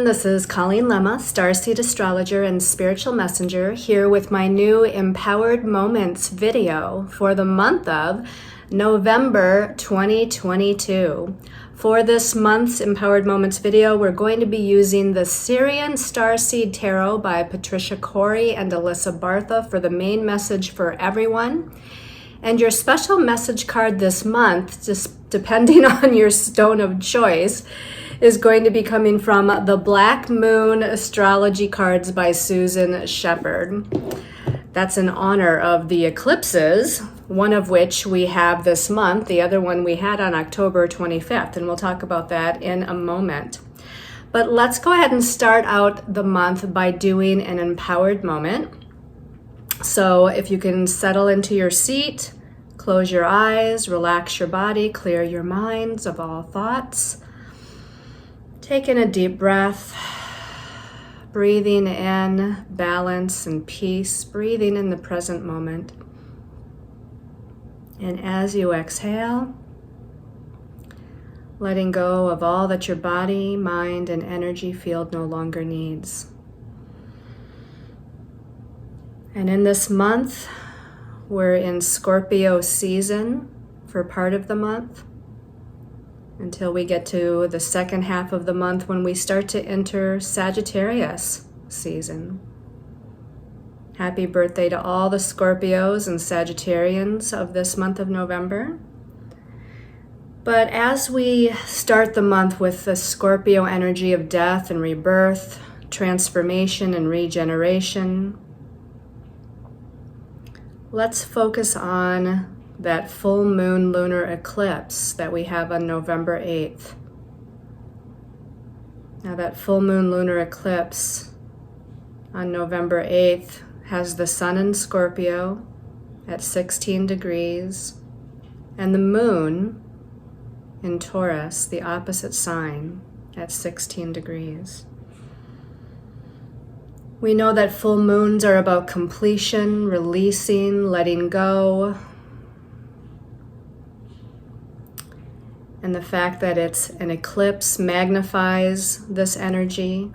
everyone, this is Colleen Lemma, Starseed Astrologer and Spiritual Messenger, here with my new Empowered Moments video for the month of November 2022. For this month's Empowered Moments video, we're going to be using the Syrian Starseed Tarot by Patricia Corey and Alyssa Bartha for the main message for everyone. And your special message card this month, just depending on your stone of choice, is going to be coming from the Black Moon Astrology cards by Susan Shepard. That's in honor of the eclipses, one of which we have this month, the other one we had on October 25th, and we'll talk about that in a moment. But let's go ahead and start out the month by doing an empowered moment. So if you can settle into your seat, close your eyes, relax your body, clear your minds of all thoughts. Take in a deep breath, breathing in balance and peace, breathing in the present moment. And as you exhale, letting go of all that your body, mind, and energy field no longer needs. And in this month, we're in Scorpio season for part of the month, until we get to the second half of the month when we start to enter Sagittarius season. Happy birthday to all the Scorpios and Sagittarians of this month of November. But as we start the month with the Scorpio energy of death and rebirth, transformation and regeneration, let's focus on that full moon lunar eclipse that we have on November 8th. Now that full moon lunar eclipse on November 8th has the sun in Scorpio at 16 degrees and the moon in Taurus, the opposite sign, at 16 degrees. We know that full moons are about completion, releasing, letting go. And the fact that it's an eclipse magnifies this energy.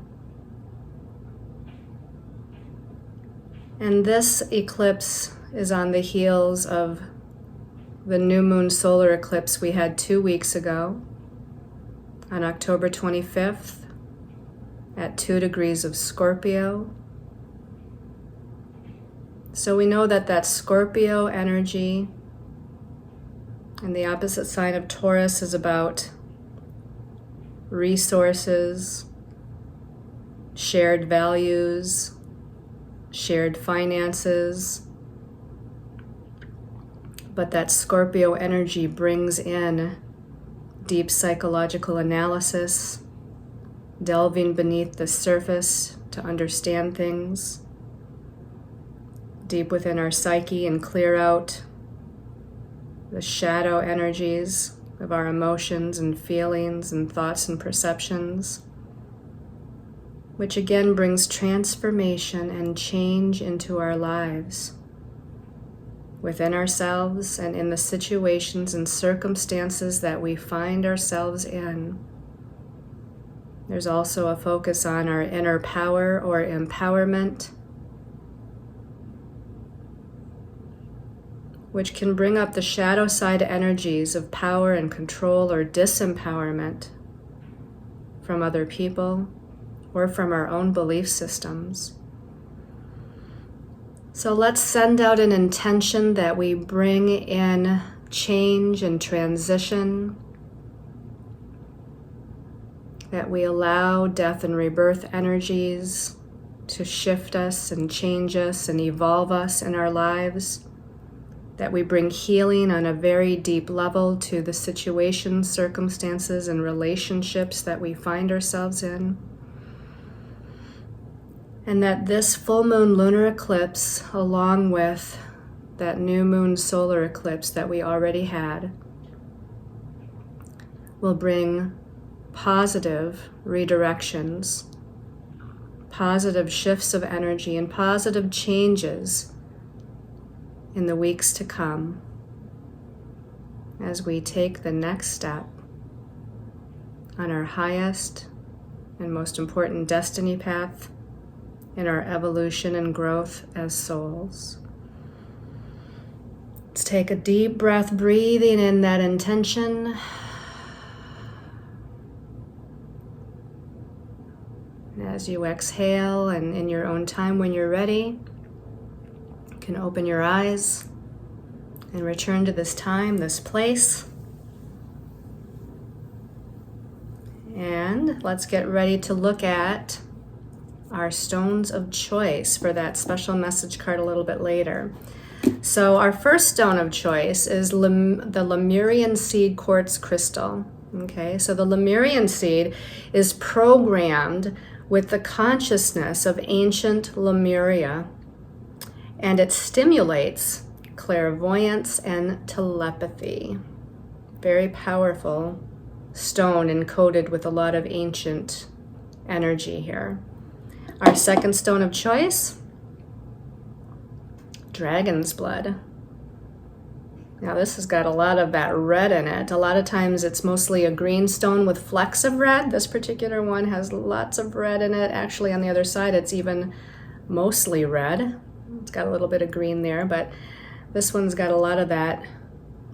And this eclipse is on the heels of the new moon solar eclipse we had 2 weeks ago on October 25th at 2 degrees of Scorpio. So we know that that Scorpio energy and the opposite sign of Taurus is about resources, shared values, shared finances. But that Scorpio energy brings in deep psychological analysis, delving beneath the surface to understand things deep within our psyche and clear out the shadow energies of our emotions and feelings and thoughts and perceptions, which again brings transformation and change into our lives, within ourselves and in the situations and circumstances that we find ourselves in. There's also a focus on our inner power or empowerment, which can bring up the shadow side energies of power and control or disempowerment from other people or from our own belief systems. So let's send out an intention that we bring in change and transition, that we allow death and rebirth energies to shift us and change us and evolve us in our lives, that we bring healing on a very deep level to the situations, circumstances, and relationships that we find ourselves in. And that this full moon lunar eclipse, along with that new moon solar eclipse that we already had, will bring positive redirections, positive shifts of energy, and positive changes in the weeks to come as we take the next step on our highest and most important destiny path in our evolution and growth as souls. Let's take a deep breath, breathing in that intention. As you exhale, and in your own time when you're ready, you can open your eyes and return to this time, this place. And let's get ready to look at our stones of choice for that special message card a little bit later. So our first stone of choice is the Lemurian seed quartz crystal. Okay, so the Lemurian seed is programmed with the consciousness of ancient Lemuria, and it stimulates clairvoyance and telepathy. Very powerful stone encoded with a lot of ancient energy here. Our second stone of choice, dragon's blood. Now this has got a lot of that red in it. A lot of times it's mostly a green stone with flecks of red. This particular one has lots of red in it. Actually, on the other side, it's even mostly red. It's got a little bit of green there, but this one's got a lot of that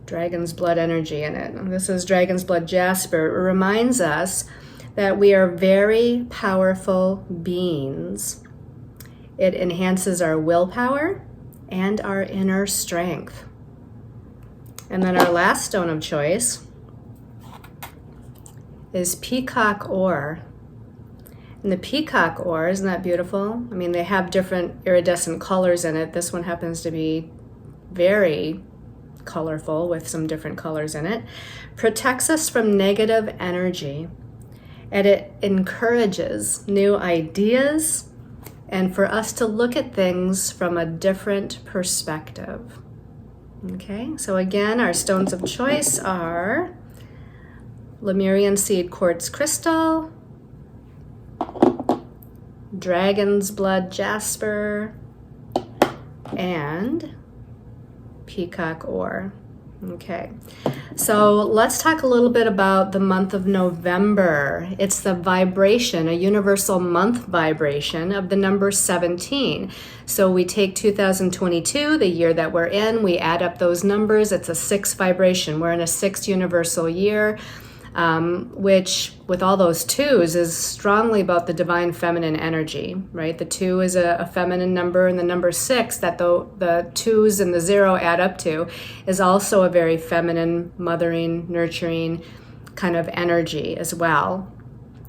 dragon's blood energy in it. This is dragon's blood jasper. It reminds us that we are very powerful beings. It enhances our willpower and our inner strength. And then our last stone of choice is peacock ore. And the peacock ore, isn't that beautiful? I mean, they have different iridescent colors in it. This one happens to be very colorful with some different colors in it. Protects us from negative energy. And it encourages new ideas and for us to look at things from a different perspective. Okay, so again, our stones of choice are Lemurian seed quartz crystal, dragon's blood jasper, and peacock ore. Okay, so let's talk a little bit about the month of November. It's the vibration, a universal month vibration of the number 17. So we take 2022, the year that we're in, we add up those numbers. It's a 6 vibration. We're in a 6 universal year, which with all those 2s is strongly about the divine feminine energy, right? The 2 is a feminine number, and the number 6 that the 2s and the 0 add up to is also a very feminine, mothering, nurturing kind of energy as well,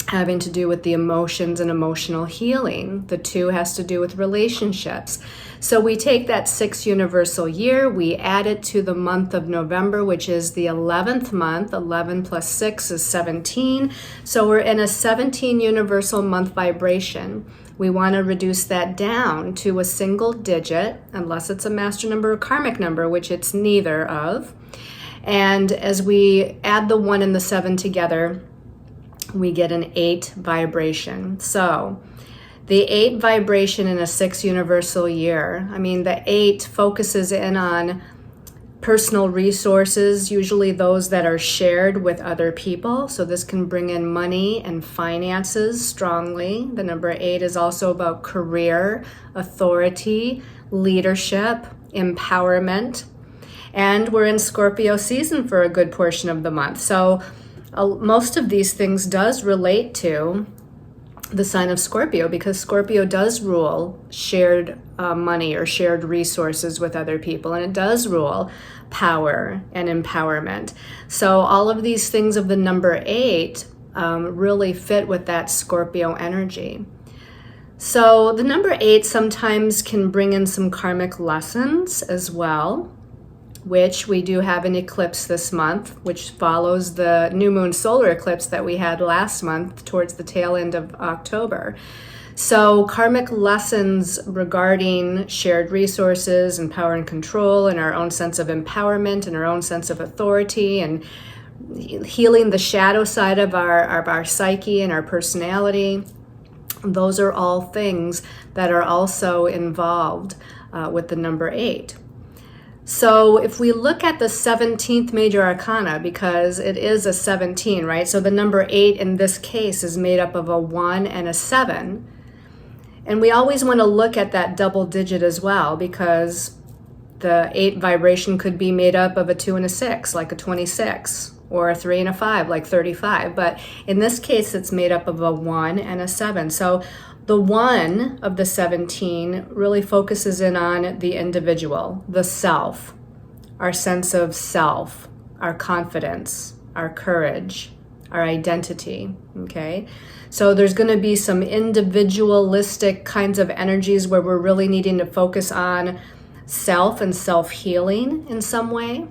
having to do with the emotions and emotional healing. The 2 has to do with relationships. So we take that 6 universal year, we add it to the month of November, which is the 11th month. 11 plus 6 is 17. So we're in a 17 universal month vibration. We want to reduce that down to a single digit, unless it's a master number or karmic number, which it's neither of. And as we add the 1 and the 7 together, we get an 8 vibration. So the 8 vibration in a 6 universal year, I mean, the 8 focuses in on personal resources, usually those that are shared with other people. So this can bring in money and finances strongly. The number 8 is also about career, authority, leadership, empowerment. And we're in Scorpio season for a good portion of the month. So most of these things does relate to the sign of Scorpio, because Scorpio does rule shared money or shared resources with other people, and it does rule power and empowerment. So all of these things of the number 8 really fit with that Scorpio energy. So the number 8 sometimes can bring in some karmic lessons as well, which we do have an eclipse this month, which follows the new moon solar eclipse that we had last month towards the tail end of October. So karmic lessons regarding shared resources and power and control and our own sense of empowerment and our own sense of authority and healing the shadow side of our psyche and our personality. Those are all things that are also involved with the number 8. So if we look at the 17th Major Arcana, because it is a 17, right? So the number 8 in this case is made up of a 1 and a 7. And we always want to look at that double digit as well, because the 8 vibration could be made up of a 2 and a 6, like a 26, or a 3 and a 5, like 35. But in this case, it's made up of a 1 and a 7. So the 1 of the 17 really focuses in on the individual, the self, our sense of self, our confidence, our courage, our identity, okay? So there's going to be some individualistic kinds of energies where we're really needing to focus on self and self-healing in some way.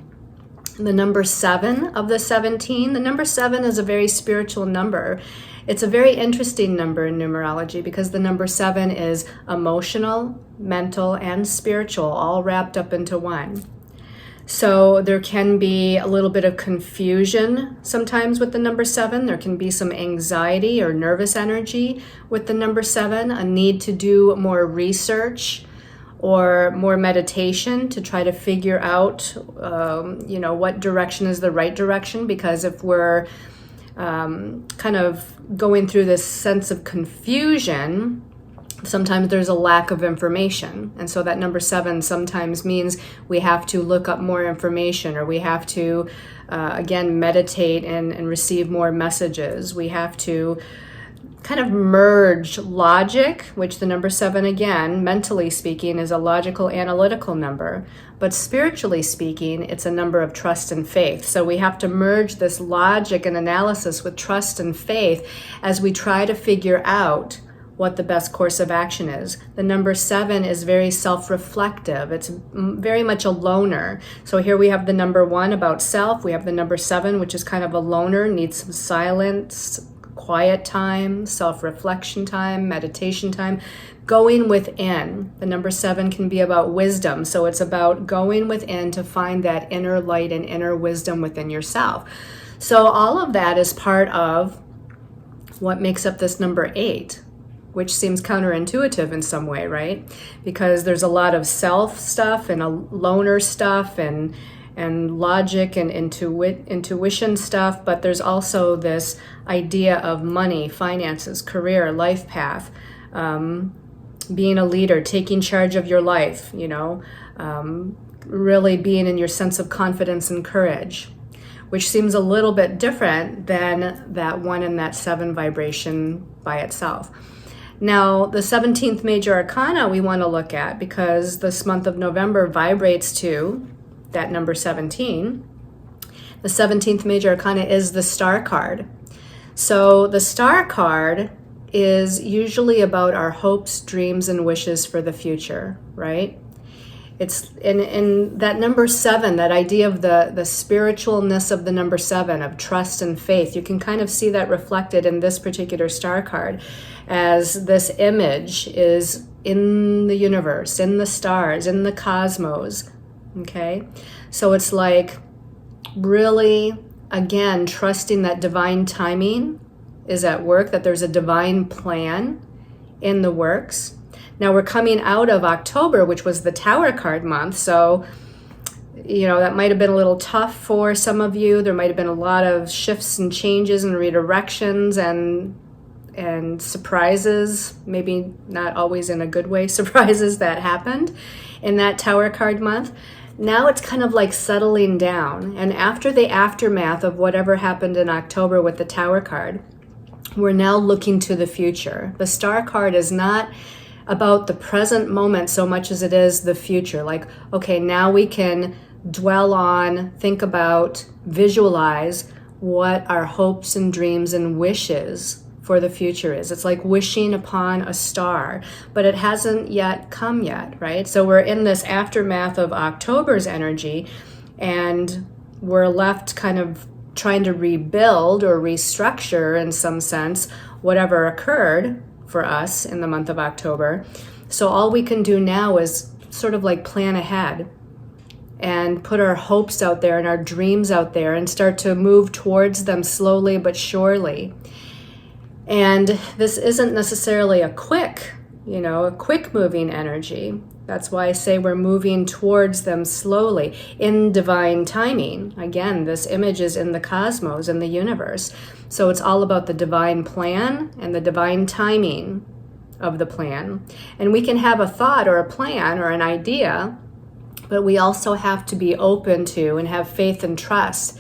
The number 7 of the 17, the number 7 is a very spiritual number. It's a very interesting number in numerology because the number 7 is emotional, mental, and spiritual, all wrapped up into one. So there can be a little bit of confusion sometimes with the number 7. There can be some anxiety or nervous energy with the number 7, a need to do more research or more meditation to try to figure out, what direction is the right direction. Because if we're kind of going through this sense of confusion, sometimes there's a lack of information. And so that number 7 sometimes means we have to look up more information, or we have to, again, meditate and receive more messages. We have to kind of merge logic, which the number 7, again, mentally speaking, is a logical, analytical number. But spiritually speaking, it's a number of trust and faith. So we have to merge this logic and analysis with trust and faith as we try to figure out what the best course of action is. The number 7 is very self-reflective. It's very much a loner. So here we have the number 1 about self. We have the number 7, which is kind of a loner, needs some silence, quiet time, self-reflection time, meditation time, going within. The number 7 can be about wisdom. So it's about going within to find that inner light and inner wisdom within yourself. So all of that is part of what makes up this number 8, which seems counterintuitive in some way, right? Because there's a lot of self stuff and a loner stuff and logic and intuition stuff, but there's also this idea of money, finances, career, life path, being a leader, taking charge of your life, really being in your sense of confidence and courage, which seems a little bit different than that 1 and that 7 vibration by itself. Now, the 17th Major Arcana we want to look at, because this month of November vibrates to that number 17. The 17th Major Arcana is the Star card. So the Star card is usually about our hopes, dreams, and wishes for the future, right? It's in that number 7, that idea of the spiritualness of the number 7, of trust and faith. You can kind of see that reflected in this particular Star card, as this image is in the universe, in the stars, in the cosmos. Okay, so it's like really, again, trusting that divine timing is at work, that there's a divine plan in the works. Now we're coming out of October, which was the Tower card month, so that might have been a little tough for some of you. There might have been a lot of shifts and changes and redirections and surprises, maybe not always in a good way, surprises that happened in that Tower card month. Now it's kind of like settling down. And after the aftermath of whatever happened in October with the Tower card, we're now looking to the future. The Star card is not about the present moment so much as it is the future. Like, okay, now we can dwell on, think about, visualize what our hopes and dreams and wishes for the future is. It's like wishing upon a star, but it hasn't yet come yet, right? So we're in this aftermath of October's energy, and we're left kind of trying to rebuild or restructure, in some sense, whatever occurred for us in the month of October. So all we can do now is sort of like plan ahead and put our hopes out there and our dreams out there and start to move towards them slowly but surely. And this isn't necessarily a quick a quick moving energy. That's why I say we're moving towards them slowly in divine timing. Again, this image is in the cosmos, in the universe. So it's all about the divine plan and the divine timing of the plan. And we can have a thought or a plan or an idea, but we also have to be open to and have faith and trust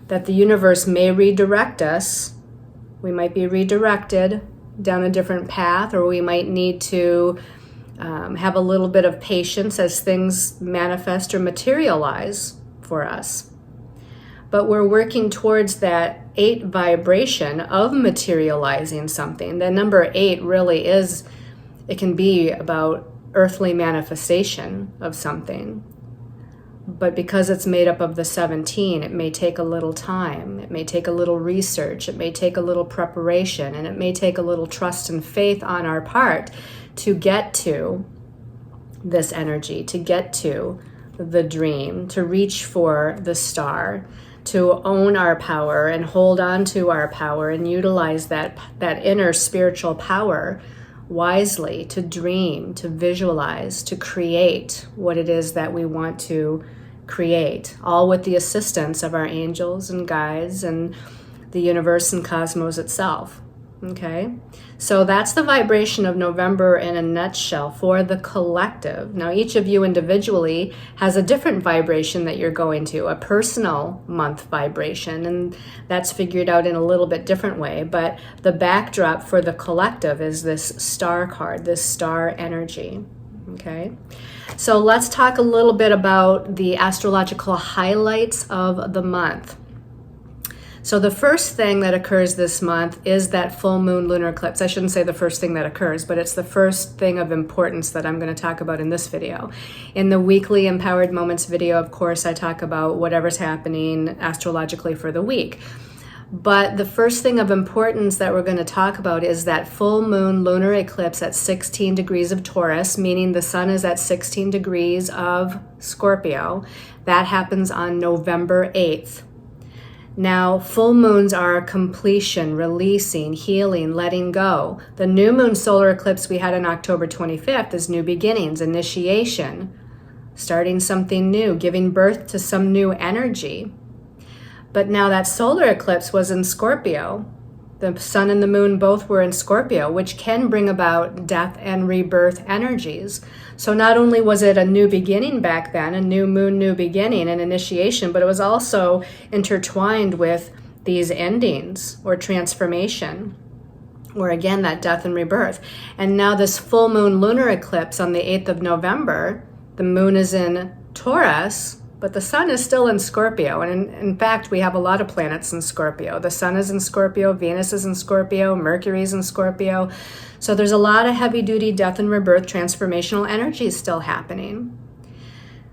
that the universe may redirect us. We might be redirected down a different path, or we might need to have a little bit of patience as things manifest or materialize for us. But we're working towards that 8 vibration of materializing something. The number 8 really is, it can be about earthly manifestation of something. But because it's made up of the 17, it may take a little time. It may take a little research. It may take a little preparation. And it may take a little trust and faith on our part to get to this energy, to get to the dream, to reach for the star, to own our power and hold on to our power and utilize that inner spiritual power wisely, to dream, to visualize, to create what it is that we want to create, all with the assistance of our angels and guides and the universe and cosmos itself. Okay, so that's the vibration of November in a nutshell for the collective. Now, each of you individually has a different vibration that you're going to, a personal month vibration, and that's figured out in a little bit different way. But the backdrop for the collective is this star card, this star energy. Okay, so let's talk a little bit about the astrological highlights of the month. So the first thing that occurs this month is that full moon lunar eclipse. I shouldn't say the first thing that occurs, but it's the first thing of importance that I'm going to talk about in this video. In the weekly Empowered Moments video, of course, I talk about whatever's happening astrologically for the week. But the first thing of importance that we're going to talk about is that full moon lunar eclipse at 16 degrees of Taurus, meaning the sun is at 16 degrees of Scorpio. That happens on November 8th. Now, full moons are completion, releasing, healing, letting go. The new moon solar eclipse we had on October 25th is new beginnings, initiation, starting something new, giving birth to some new energy. But now that solar eclipse was in Scorpio. The sun and the moon both were in Scorpio, which can bring about death and rebirth energies. So not only was it a new beginning back then, a new moon, new beginning, and initiation, but it was also intertwined with these endings or transformation, or again, that death and rebirth. And now this full moon lunar eclipse on the 8th of November, the moon is in Taurus, but the sun is still in Scorpio. And in fact, we have a lot of planets in Scorpio. The sun is in Scorpio, Venus is in Scorpio, Mercury is in Scorpio. So there's a lot of heavy-duty death and rebirth transformational energies still happening.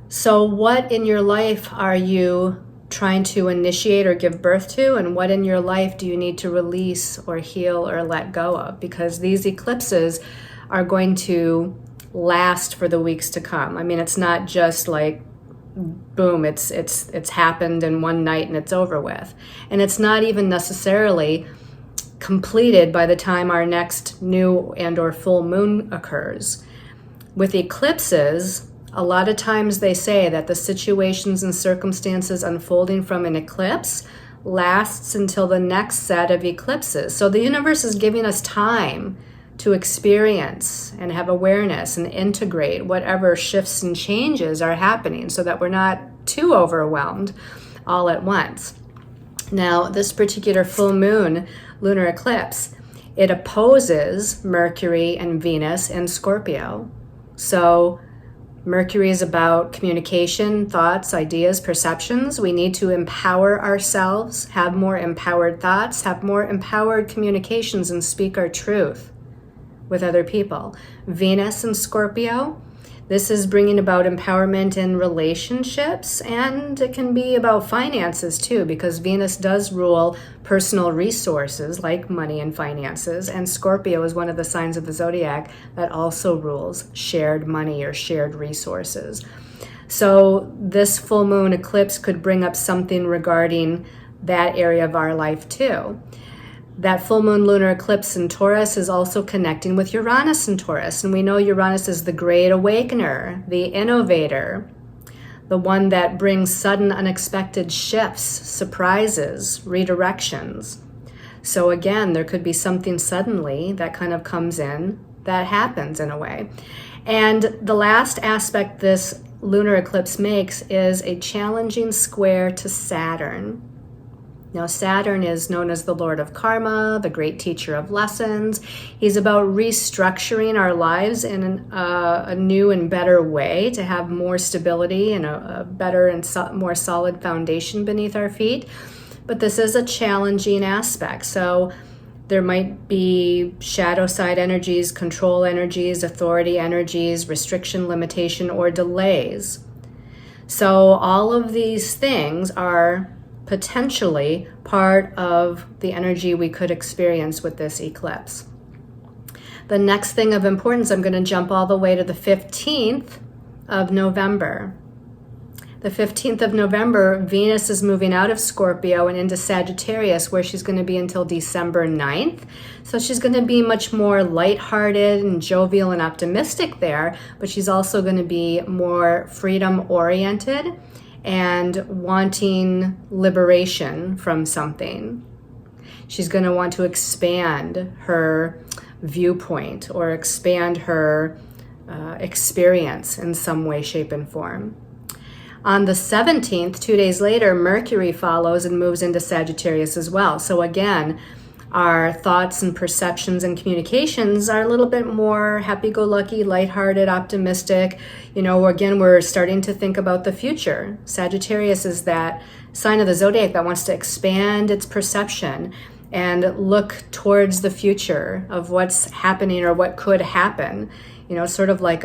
So what in your life are you trying to initiate or give birth to? And what in your life do you need to release or heal or let go of? Because these eclipses are going to last for the weeks to come. I mean, it's not just like boom, it's happened in one night and it's over with. And it's not even necessarily completed by the time our next new and or full moon occurs. With eclipses, a lot of times they say that the situations and circumstances unfolding from an eclipse lasts until the next set of eclipses. So the universe is giving us time to experience and have awareness and integrate whatever shifts and changes are happening so that we're not too overwhelmed all at once. Now, this particular full moon lunar eclipse, it opposes Mercury and Venus in Scorpio. So Mercury is about communication, thoughts, ideas, perceptions. We need to empower ourselves, have more empowered thoughts, have more empowered communications, and speak our truth with other people. Venus in Scorpio, this is bringing about empowerment in relationships, and it can be about finances too, because Venus does rule personal resources like money and finances, and Scorpio is one of the signs of the zodiac that also rules shared money or shared resources. So this full moon eclipse could bring up something regarding that area of our life too. That full moon lunar eclipse in Taurus is also connecting with Uranus in Taurus. And we know Uranus is the great awakener, the innovator, the one that brings sudden unexpected shifts, surprises, redirections. So again, there could be something suddenly that kind of comes in that happens in a way. And the last aspect this lunar eclipse makes is a challenging square to Saturn. Now, Saturn is known as the Lord of Karma, the great teacher of lessons. He's about restructuring our lives in a new and better way to have more stability and a better and more solid foundation beneath our feet. But this is a challenging aspect. So there might be shadow side energies, control energies, authority energies, restriction, limitation, or delays. So all of these things are potentially part of the energy we could experience with this eclipse. The next thing of importance, I'm going to jump all the way to the 15th of November. The 15th of November, Venus is moving out of Scorpio and into Sagittarius, where she's going to be until December 9th. So she's going to be much more lighthearted and jovial and optimistic there, but she's also going to be more freedom-oriented and wanting liberation from something. She's going to want to expand her viewpoint or expand her experience in some way, shape, and form. On the 17th, 2 days later, Mercury follows and moves into Sagittarius as well. So again, our thoughts and perceptions and communications are a little bit more happy-go-lucky, lighthearted, optimistic. Again, we're starting to think about the future. Sagittarius is that sign of the zodiac that wants to expand its perception and look towards the future of what's happening or what could happen. Sort of like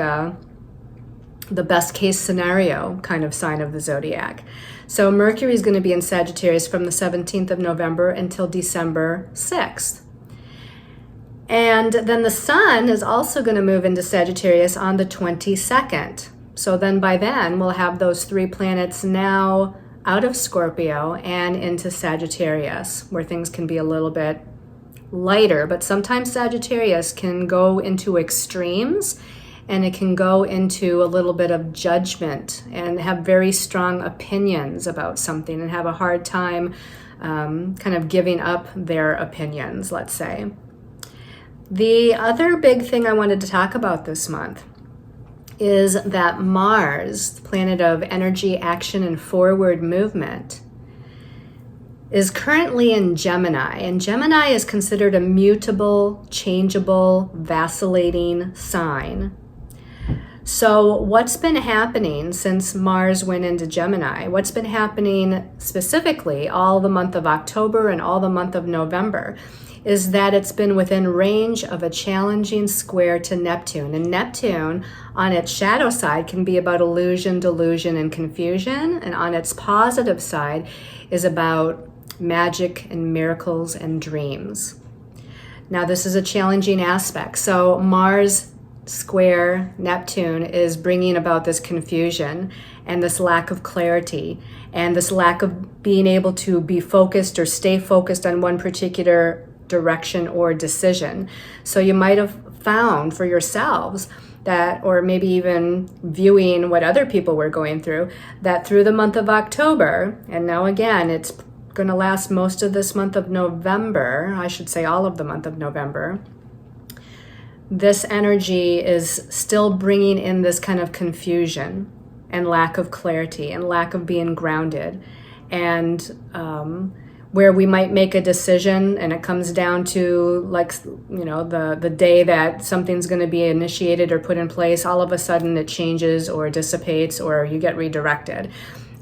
the best case scenario kind of sign of the zodiac. So Mercury is going to be in Sagittarius from the 17th of November until December 6th. And then the Sun is also going to move into Sagittarius on the 22nd. So then by then we'll have those three planets now out of Scorpio and into Sagittarius, where things can be a little bit lighter. But sometimes Sagittarius can go into extremes, and it can go into a little bit of judgment and have very strong opinions about something and have a hard time kind of giving up their opinions, let's say. The other big thing I wanted to talk about this month is that Mars, the planet of energy, action, and forward movement, is currently in Gemini. And Gemini is considered a mutable, changeable, vacillating sign. So what's been happening since Mars went into Gemini? What's been happening specifically all the month of October and all the month of November is that it's been within range of a challenging square to Neptune. And Neptune, on its shadow side, can be about illusion, delusion, and confusion. And on its positive side is about magic and miracles and dreams. Now, this is a challenging aspect. So Mars square Neptune is bringing about this confusion and this lack of clarity and this lack of being able to be focused or stay focused on one particular direction or decision. So you might have found for yourselves that, or maybe even viewing what other people were going through, that through the month of October, and now again, it's going to last most of this month of November, I should say all of the month of November, this energy is still bringing in this kind of confusion and lack of clarity and lack of being grounded. And where we might make a decision and it comes down to the day that something's going to be initiated or put in place, all of a sudden it changes or dissipates or you get redirected.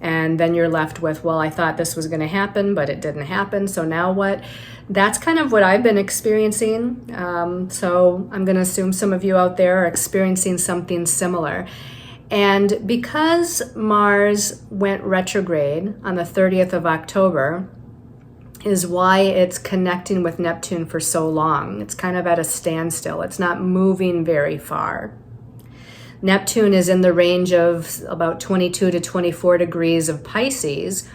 And then you're left with, well, I thought this was going to happen, but it didn't happen. So now what? That's kind of what I've been experiencing. So I'm going to assume some of you out there are experiencing something similar. And because Mars went retrograde on the 30th of October is why it's connecting with Neptune for so long. It's kind of at a standstill. It's not moving very far. Neptune is in the range of about 22 to 24 degrees of Pisces,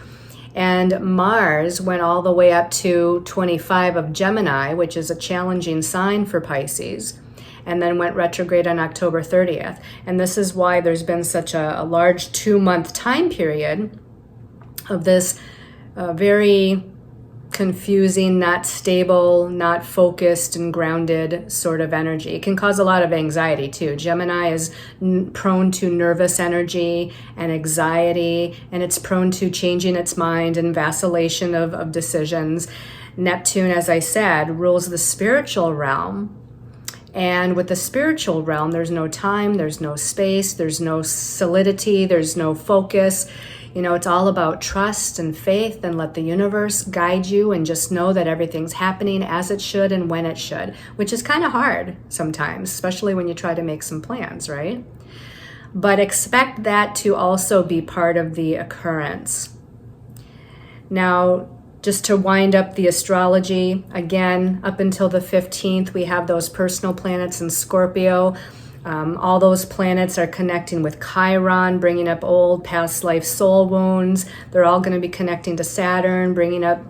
And Mars went all the way up to 25 of Gemini, which is a challenging sign for Pisces, and then went retrograde on October 30th. And this is why there's been such a large 2-month time period of this very confusing, not stable, not focused and grounded sort of energy. It can cause a lot of anxiety too. Gemini is prone to nervous energy and anxiety, and it's prone to changing its mind and vacillation of decisions. Neptune, as I said, rules the spiritual realm. And with the spiritual realm, there's no time, there's no space, there's no solidity, there's no focus. You know, it's all about trust and faith, and let the universe guide you, and just know that everything's happening as it should and when it should, which is kind of hard sometimes, especially when you try to make some plans, right? But expect that to also be part of the occurrence. Now, just to wind up the astrology, again, up until the 15th, we have those personal planets in Scorpio. All those planets are connecting with Chiron, bringing up old past life soul wounds. They're all going to be connecting to Saturn, bringing up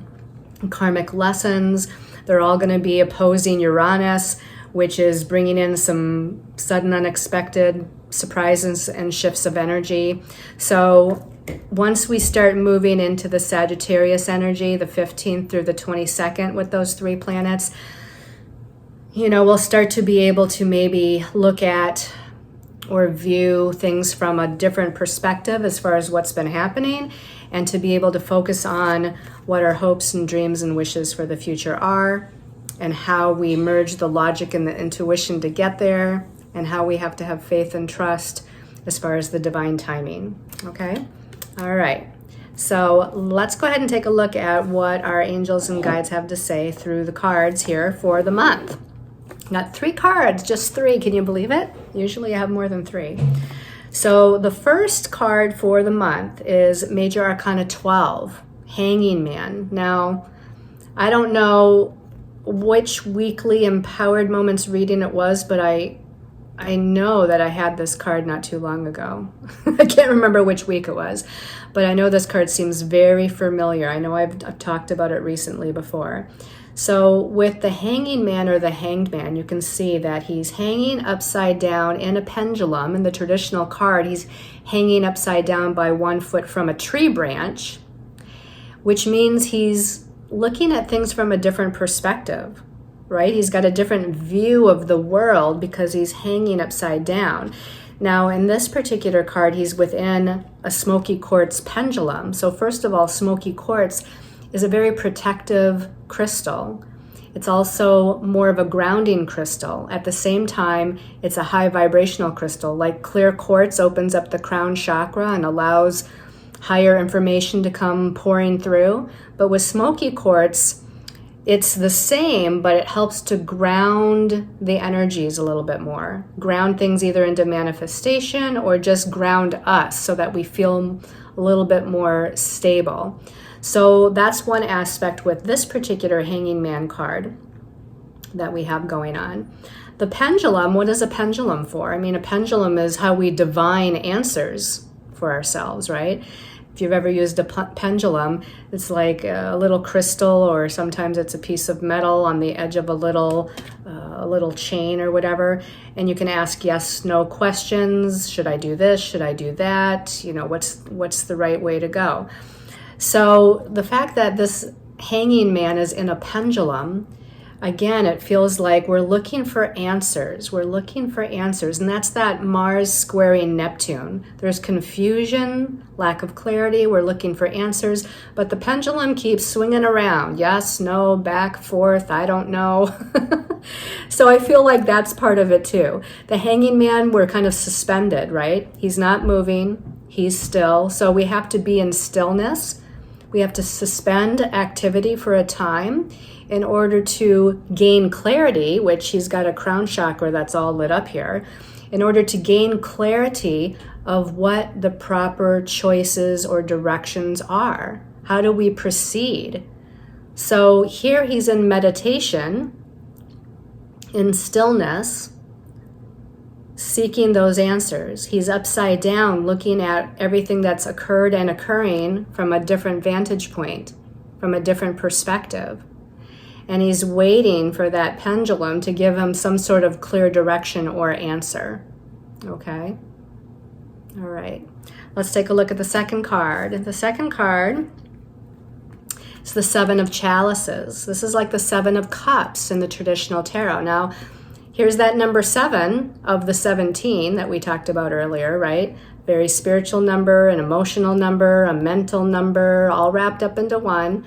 karmic lessons. They're all going to be opposing Uranus, which is bringing in some sudden unexpected surprises and shifts of energy. So once we start moving into the Sagittarius energy, the 15th through the 22nd with those 3 planets, you know, we'll start to be able to maybe look at or view things from a different perspective as far as what's been happening, and to be able to focus on what our hopes and dreams and wishes for the future are, and how we merge the logic and the intuition to get there, and how we have to have faith and trust as far as the divine timing. Okay? All right. So let's go ahead and take a look at what our angels and guides have to say through the cards here for the month. Got 3 cards, just 3. Can you believe it? Usually I have more than 3. So the first card for the month is Major Arcana 12, Hanging Man. Now, I don't know which weekly Empowered Moments reading it was, but I know that I had this card not too long ago. I can't remember which week it was, but I know this card seems very familiar. I know I've talked about it recently before. So with the Hanging Man or the Hanged Man, you can see that he's hanging upside down in a pendulum. In the traditional card, he's hanging upside down by 1 foot from a tree branch, which means he's looking at things from a different perspective, right? He's got a different view of the world because he's hanging upside down. Now, in this particular card, he's within a smoky quartz pendulum. So first of all, smoky quartz is a very protective crystal. It's also more of a grounding crystal. At the same time, it's a high vibrational crystal. Like clear quartz opens up the crown chakra and allows higher information to come pouring through. But with smoky quartz, it's the same, but it helps to ground the energies a little bit more. Ground things either into manifestation or just ground us so that we feel a little bit more stable. So that's one aspect with this particular Hanging Man card that we have going on. The pendulum, what is a pendulum for? I mean, a pendulum is how we divine answers for ourselves, right? If you've ever used a pendulum, it's like a little crystal, or sometimes it's a piece of metal on the edge of a little chain or whatever, and you can ask yes, no questions. Should I do this? Should I do that? You know, what's the right way to go? So the fact that this Hanging Man is in a pendulum, again, it feels like we're looking for answers. We're looking for answers, and that's that Mars squaring Neptune. There's confusion, lack of clarity. We're looking for answers, but the pendulum keeps swinging around. Yes, no, back, forth, I don't know. So I feel like that's part of it too. The Hanging Man, we're kind of suspended, right? He's not moving. He's still. So we have to be in stillness. We have to suspend activity for a time in order to gain clarity, which he's got a crown chakra that's all lit up here, in order to gain clarity of what the proper choices or directions are. How do we proceed? So here he's in meditation, in stillness, seeking those answers. He's upside down looking at everything that's occurred and occurring from a different vantage point, from a different perspective. And he's waiting for that pendulum to give him some sort of clear direction or answer. Okay? All right. Let's take a look at the second card. The second card is the Seven of Chalices. This is like the Seven of Cups in the traditional tarot. Now, here's that number 7 of the 17 that we talked about earlier, right? Very spiritual number, an emotional number, a mental number, all wrapped up into one.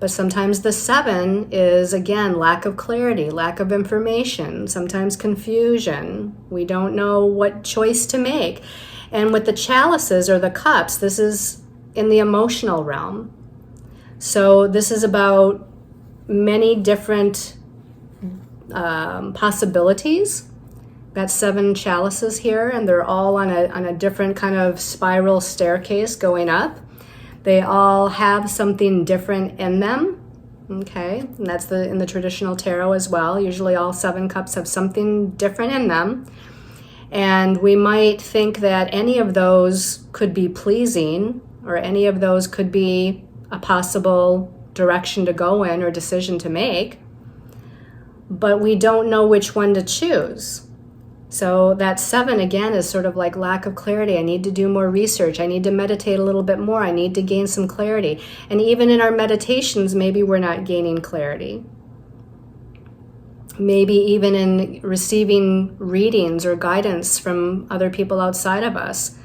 But sometimes the 7 is, again, lack of clarity, lack of information, sometimes confusion. We don't know what choice to make. And with the chalices or the cups, this is in the emotional realm. So this is about many different possibilities. Got 7 chalices here, and they're all on a different kind of spiral staircase going up. They all have something different in them. Okay, and that's in the traditional tarot as well. Usually all 7 cups have something different in them. And we might think that any of those could be pleasing, or any of those could be a possible direction to go in or decision to make. But we don't know which one to choose. So that 7, again, is sort of like lack of clarity. I need to do more research. I need to meditate a little bit more. I need to gain some clarity. And even in our meditations, maybe we're not gaining clarity. Maybe even in receiving readings or guidance from other people outside of us,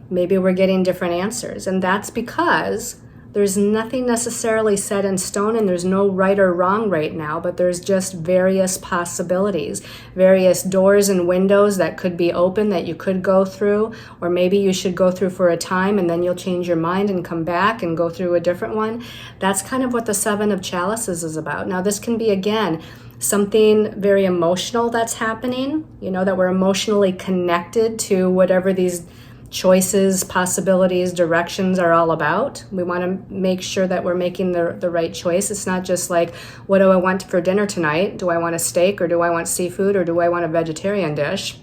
maybe we're getting different answers. And that's because there's nothing necessarily set in stone, and there's no right or wrong right now, but there's just various possibilities, various doors and windows that could be open that you could go through, or maybe you should go through for a time and then you'll change your mind and come back and go through a different one. That's kind of what the 7 of Chalices is about. Now, this can be, again, something very emotional that's happening, that we're emotionally connected to whatever these choices, possibilities, directions are all about. We want to make sure that we're making the right choice. It's not just like, what do I want for dinner tonight? Do I want a steak, or do I want seafood, or do I want a vegetarian dish?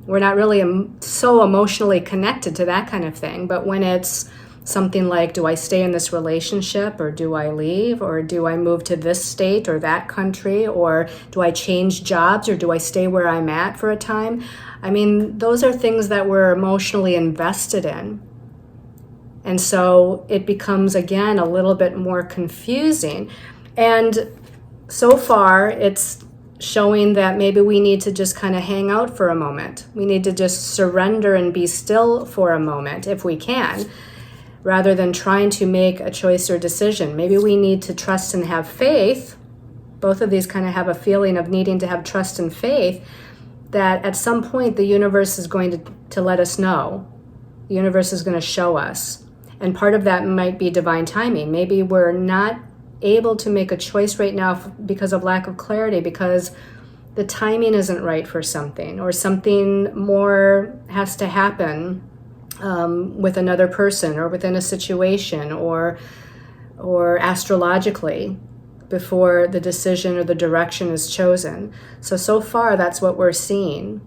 We're not really so emotionally connected to that kind of thing. But when it's something like, do I stay in this relationship, or do I leave, or do I move to this state or that country, or do I change jobs, or do I stay where I'm at for a time? I mean, those are things that we're emotionally invested in. And so it becomes, again, a little bit more confusing. And so far, it's showing that maybe we need to just kind of hang out for a moment. We need to just surrender and be still for a moment, if we can, rather than trying to make a choice or decision. Maybe we need to trust and have faith. Both of these kind of have a feeling of needing to have trust and faith that at some point the universe is going to let us know. The universe is going to show us. And part of that might be divine timing. Maybe we're not able to make a choice right now because of lack of clarity, because the timing isn't right for something, or something more has to happen with another person, or within a situation, or astrologically, before the decision or the direction is chosen. So far, that's what we're seeing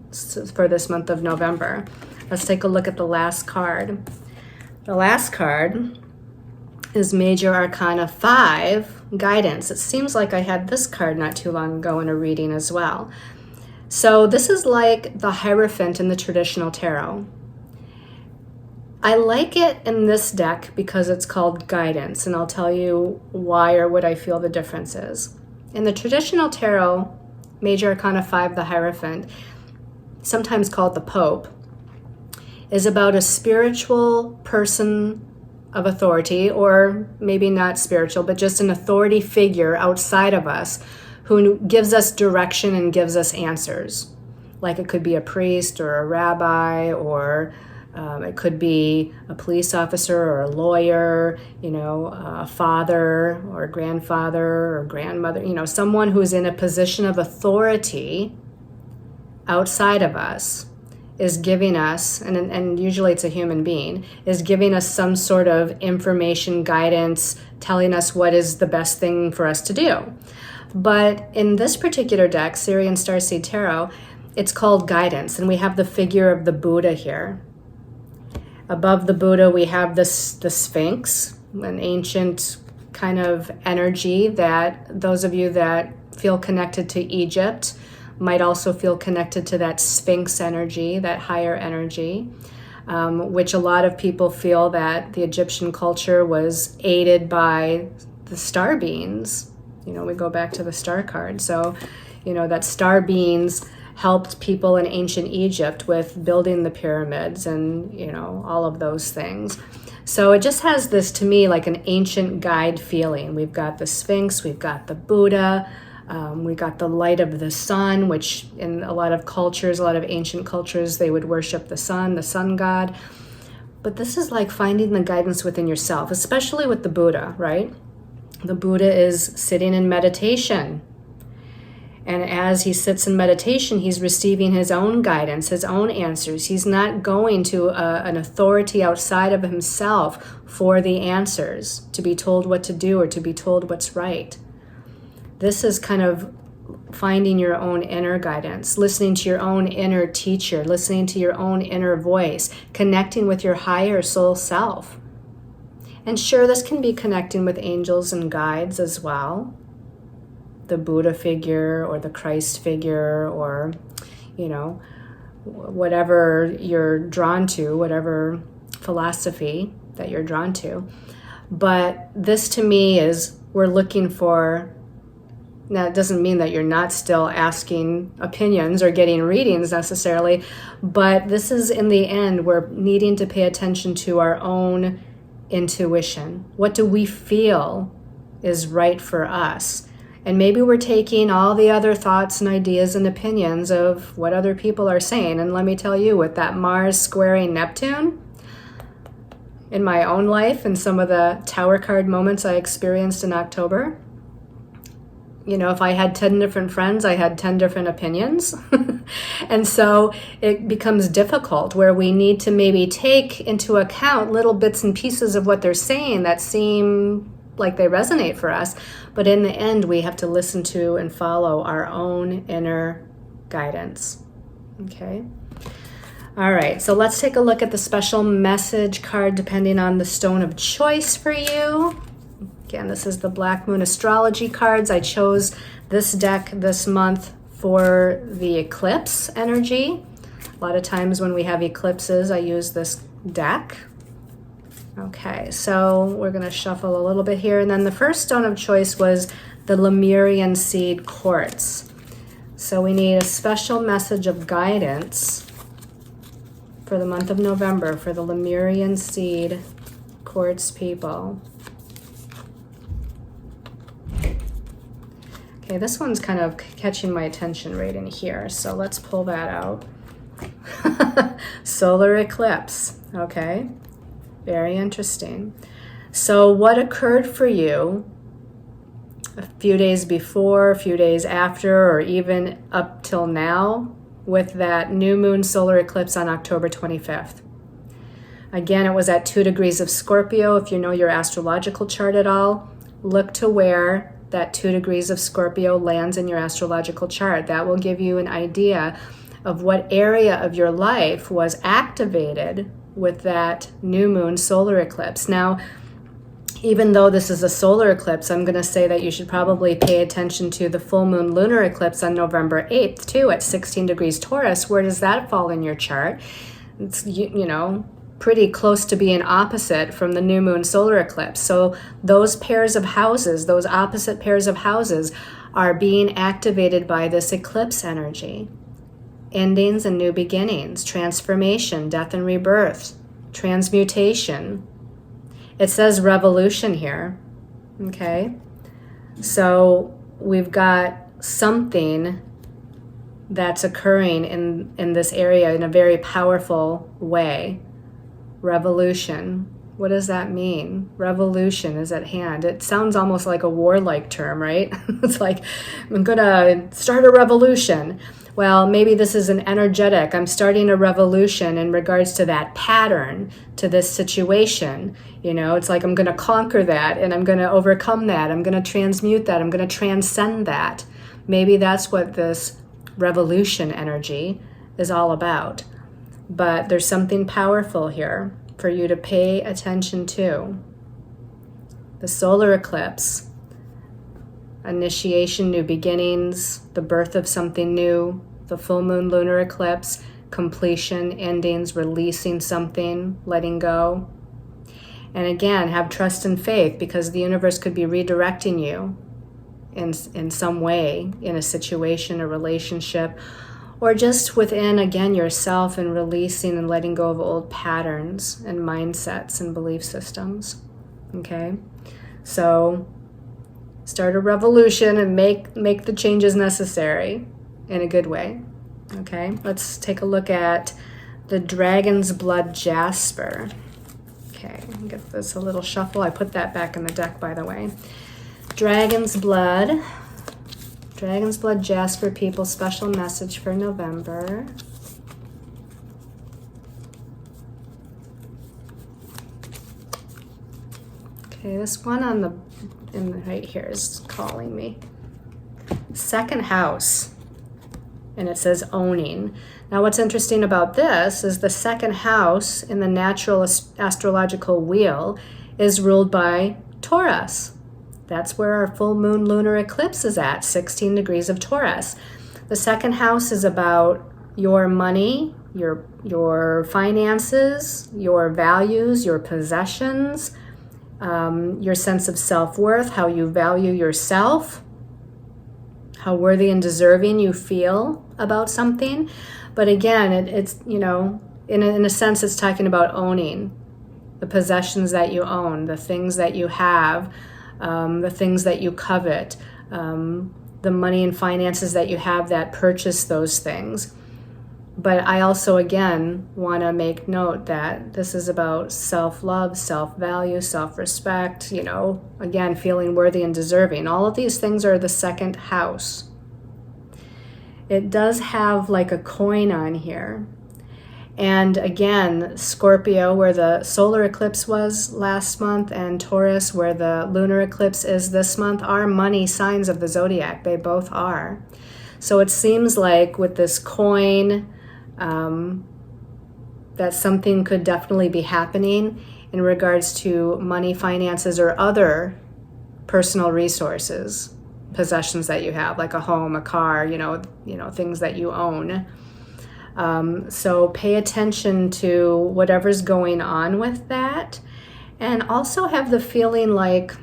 for this month of November. Let's take a look at the last card. The last card is Major Arcana 5, Guidance. It seems like I had this card not too long ago in a reading as well. So this is like the Hierophant in the traditional tarot. I like it in this deck because it's called Guidance, and I'll tell you why or what I feel the difference is. In the traditional tarot, Major Arcana 5, the Hierophant, sometimes called the Pope, is about a spiritual person of authority, or maybe not spiritual, but just an authority figure outside of us who gives us direction and gives us answers. Like it could be a priest or a rabbi, or it could be a police officer or a lawyer, a father or a grandfather or grandmother, someone who's in a position of authority outside of us is giving us, and usually it's a human being, is giving us some sort of information, guidance, telling us what is the best thing for us to do. But in this particular deck, Syrian Starseed Tarot, it's called guidance. And we have the figure of the Buddha here. Above the Buddha, we have the Sphinx, an ancient kind of energy that those of you that feel connected to Egypt might also feel connected to that Sphinx energy, that higher energy, which a lot of people feel that the Egyptian culture was aided by the star beings. You know, we go back to the star card. So, you know, that star beings helped people in ancient Egypt with building the pyramids and, you know, all of those things. So it just has this, to me, like an ancient guide feeling. We've got the Sphinx, we've got the Buddha, we got the light of the sun, which in a lot of cultures, a lot of ancient cultures, they would worship the sun god. But this is like finding the guidance within yourself, especially with the Buddha, right? The Buddha is sitting in meditation. And as he sits in meditation, he's receiving his own guidance, his own answers. He's not going to an authority outside of himself for the answers, to be told what to do or to be told what's right. This is kind of finding your own inner guidance, listening to your own inner teacher, listening to your own inner voice, connecting with your higher soul self. And sure, this can be connecting with angels and guides as well. The Buddha figure or the Christ figure, or, you know, whatever you're drawn to, whatever philosophy that you're drawn to. But this to me is, we're looking for, now it doesn't mean that you're not still asking opinions or getting readings necessarily, but this is, in the end, we're needing to pay attention to our own intuition. What do we feel is right for us? And maybe we're taking all the other thoughts and ideas and opinions of what other people are saying. And let me tell you, with that Mars squaring Neptune, in my own life and some of the Tower card moments I experienced in October, you know, if I had 10 different friends, I had 10 different opinions. And so it becomes difficult, where we need to maybe take into account little bits and pieces of what they're saying that seem like they resonate for us. But in the end, we have to listen to and follow our own inner guidance. Okay? All right, so let's take a look at the special message card depending on the stone of choice for you. Again, this is the Black Moon Astrology cards. I chose this deck this month for the eclipse energy. A lot of times when we have eclipses, I use this deck. Okay, so we're going to shuffle a little bit here. And then the first stone of choice was the Lemurian Seed Quartz. So we need a special message of guidance for the month of November for the Lemurian Seed Quartz people. Okay, this one's kind of catching my attention right in here. So let's pull that out. Solar eclipse, okay. Very interesting. So what occurred for you a few days before, a few days after, or even up till now with that new moon solar eclipse on October 25th? Again, it was at 2 degrees of Scorpio. If you know your astrological chart at all, look to where that 2 degrees of Scorpio lands in your astrological chart. That will give you an idea of what area of your life was activated with that new moon solar eclipse. Now, even though this is a solar eclipse, I'm going to say that you should probably pay attention to the full moon lunar eclipse on November 8th too, at 16 degrees Taurus. Where does that fall in your chart? It's, you know, pretty close to being opposite from the new moon solar eclipse. So those pairs of houses, those opposite pairs of houses, are being activated by this eclipse energy. Endings and new beginnings, transformation, death and rebirth, transmutation. It says revolution here, okay? So we've got something that's occurring in this area in a very powerful way. Revolution. What does that mean? Revolution is at hand. It sounds almost like a warlike term, right? It's like, I'm gonna start a revolution. Well, maybe this is an energetic, I'm starting a revolution in regards to that pattern, to this situation. You know, it's like I'm going to conquer that and I'm going to overcome that. I'm going to transmute that. I'm going to transcend that. Maybe that's what this revolution energy is all about. But there's something powerful here for you to pay attention to. The solar eclipse, initiation, new beginnings, the birth of something new, the full moon lunar eclipse, completion, endings, releasing something, letting go. And again, have trust and faith, because the universe could be redirecting you in some way, in a situation, a relationship, or just within, again, yourself, and releasing and letting go of old patterns and mindsets and belief systems. Okay? So start a revolution and make the changes necessary in a good way. Okay? Let's take a look at the Dragon's Blood Jasper. Okay, give this a little shuffle. I put that back in the deck, by the way. Dragon's Blood Jasper, people, special message for November. Okay, this one right here is calling me. Second house, and it says owning. Now, what's interesting about this is the second house in the natural astrological wheel is ruled by Taurus. That's where our full moon lunar eclipse is at, 16 degrees of Taurus. The second house is about your money, your finances, your values, your possessions, your sense of self-worth, how you value yourself, how worthy and deserving you feel about something. But again, it's in a sense, it's talking about owning the possessions that you own, the things that you have, the things that you covet, the money and finances that you have that purchase those things. But I also, again, want to make note that this is about self-love, self-value, self-respect, again, feeling worthy and deserving. All of these things are the second house. It does have like a coin on here. And again, Scorpio, where the solar eclipse was last month, and Taurus, where the lunar eclipse is this month, are money signs of the zodiac. They both are. So it seems like with this coin, that something could definitely be happening in regards to money, finances, or other personal resources, possessions that you have, like a home, a car, things that you own. So pay attention to whatever's going on with that, and also have the feeling like,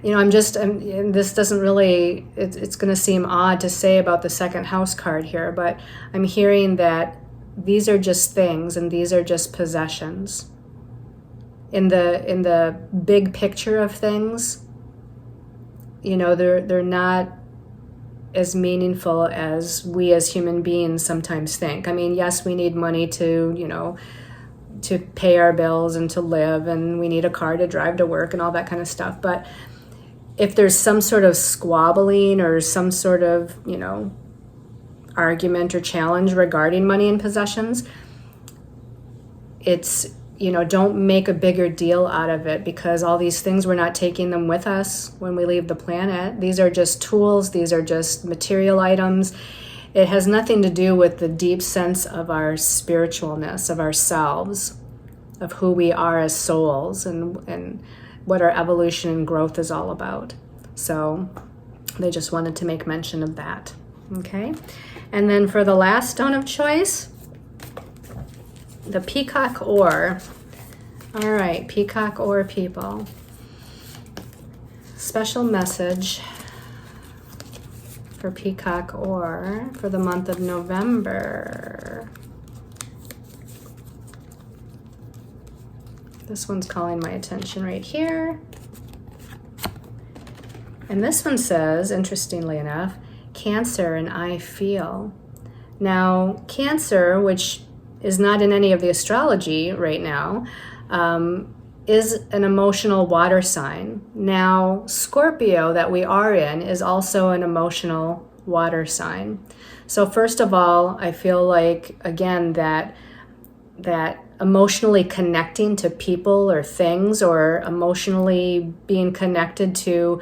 this doesn't really, it's going to seem odd to say about the second house card here, but I'm hearing that these are just things and these are just possessions. In the big picture of things, they're not as meaningful as we as human beings sometimes think. I mean, yes, we need money to pay our bills and to live, and we need a car to drive to work and all that kind of stuff. But if there's some sort of squabbling or some sort of, argument or challenge regarding money and possessions, it's, don't make a bigger deal out of it, because all these things, we're not taking them with us when we leave the planet. These are just tools. These are just material items. It has nothing to do with the deep sense of our spiritualness, of ourselves, of who we are as souls, and what our evolution and growth is all about. So they just wanted to make mention of that. Okay. And then for the last stone of choice, the peacock ore. All right, peacock ore people. Special message for peacock ore for the month of November. This one's calling my attention right here. And this one says, interestingly enough, Cancer and I feel. Now, Cancer, which is not in any of the astrology right now, is an emotional water sign. Now, Scorpio, that we are in, is also an emotional water sign. So first of all, I feel like, again, that emotionally connecting to people or things, or emotionally being connected to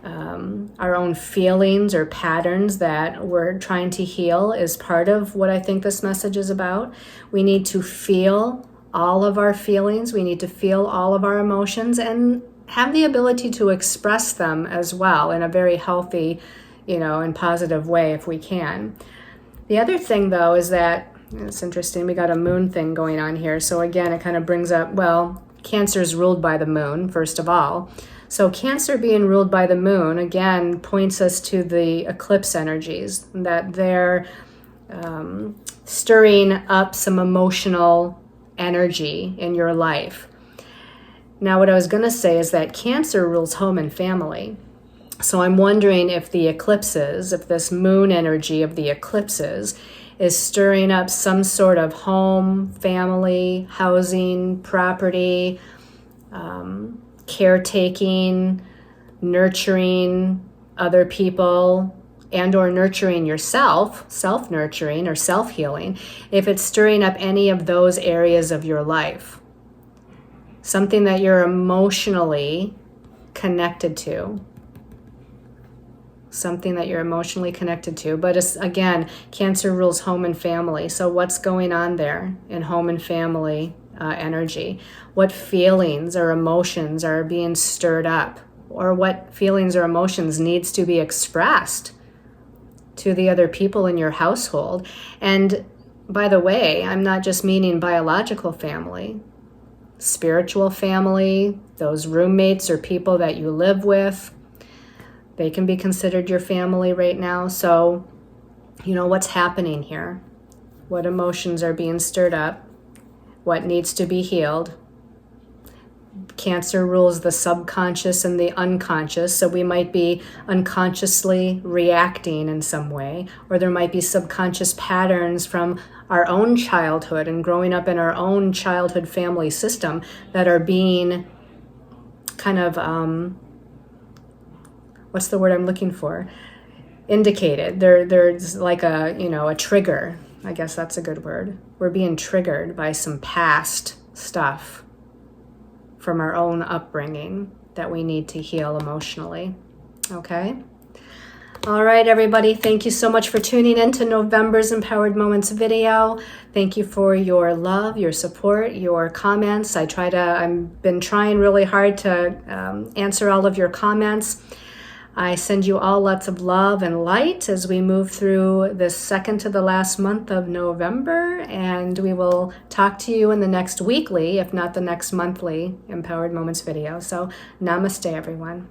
our own feelings or patterns that we're trying to heal is part of what I think this message is about. We need to feel all of our feelings. We need to feel all of our emotions and have the ability to express them as well in a very healthy, and positive way if we can. The other thing, though, is that it's interesting. We got a moon thing going on here. So again, it kind of brings up, Cancer is ruled by the moon, first of all. So Cancer being ruled by the moon, again, points us to the eclipse energies, that they're stirring up some emotional energy in your life. Now, what I was going to say is that Cancer rules home and family. So I'm wondering if the eclipses, if this moon energy of the eclipses is stirring up some sort of home, family, housing, property, caretaking, nurturing other people, and or nurturing yourself, self-nurturing or self-healing, if it's stirring up any of those areas of your life. Something that you're emotionally connected to. Something that you're emotionally connected to. But it's, again, Cancer rules home and family. So what's going on there in home and family energy? What feelings or emotions are being stirred up? Or what feelings or emotions needs to be expressed to the other people in your household? And by the way, I'm not just meaning biological family. Spiritual family, those roommates or people that you live with, they can be considered your family right now. So, what's happening here? What emotions are being stirred up? What needs to be healed? Cancer rules the subconscious and the unconscious, so we might be unconsciously reacting in some way, or there might be subconscious patterns from our own childhood and growing up in our own childhood family system that are being kind of, what's the word I'm looking for? Indicated. There's like a trigger. I guess that's a good word. We're being triggered by some past stuff from our own upbringing that we need to heal emotionally. Okay? All right, everybody. Thank you so much for tuning in to November's Empowered Moments video. Thank you for your love, your support, your comments. I've been trying really hard to answer all of your comments. I send you all lots of love and light as we move through this second to the last month of November, and we will talk to you in the next weekly, if not the next monthly, Empowered Moments video. So namaste, everyone.